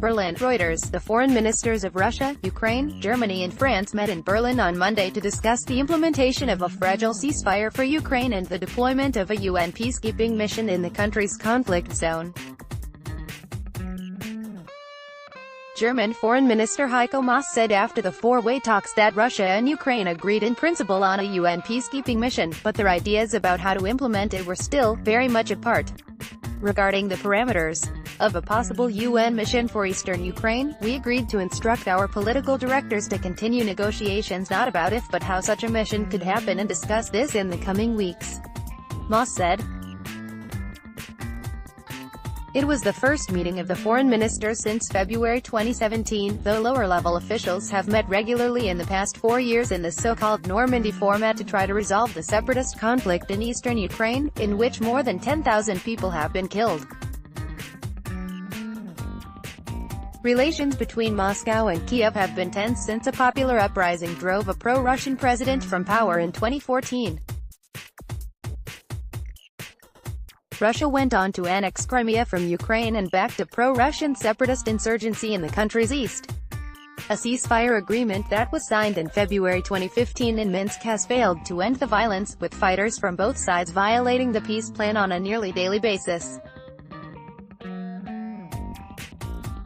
Berlin. Reuters. The foreign ministers of Russia, Ukraine, Germany and France met in Berlin on Monday to discuss the implementation of a fragile ceasefire for Ukraine and the deployment of a UN peacekeeping mission in the country's conflict zone. German Foreign Minister Heiko Maas said after the four-way talks that Russia and Ukraine agreed in principle on a UN peacekeeping mission, but their ideas about how to implement it were still very much apart. Regarding the parameters of a possible UN mission for eastern Ukraine, we agreed to instruct our political directors to continue negotiations not about if but how such a mission could happen and discuss this in the coming weeks, Maas said. It was the first meeting of the foreign ministers since February 2017, though lower-level officials have met regularly in the past 4 years in the so-called Normandy format to try to resolve the separatist conflict in eastern Ukraine, in which more than 10,000 people have been killed. Relations between Moscow and Kiev have been tense since a popular uprising drove a pro-Russian president from power in 2014. Russia went on to annex Crimea from Ukraine and backed a pro-Russian separatist insurgency in the country's east. A ceasefire agreement that was signed in February 2015 in Minsk has failed to end the violence, with fighters from both sides violating the peace plan on a nearly daily basis.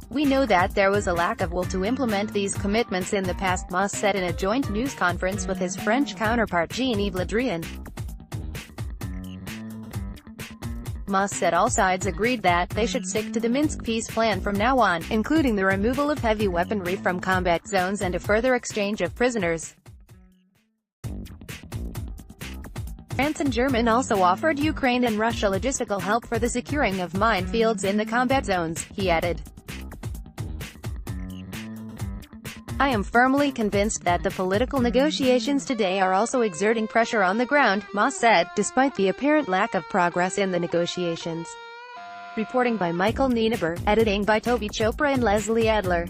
We know that there was a lack of will to implement these commitments in the past, Maas said in a joint news conference with his French counterpart Jean-Yves Le Drian. Maas said all sides agreed that they should stick to the Minsk peace plan from now on, including the removal of heavy weaponry from combat zones and a further exchange of prisoners. France and Germany also offered Ukraine and Russia logistical help for the securing of minefields in the combat zones, he added. I am firmly convinced that the political negotiations today are also exerting pressure on the ground, Maas said, despite the apparent lack of progress in the negotiations. Reporting by Michael Nienaber, editing by Toby Chopra and Leslie Adler.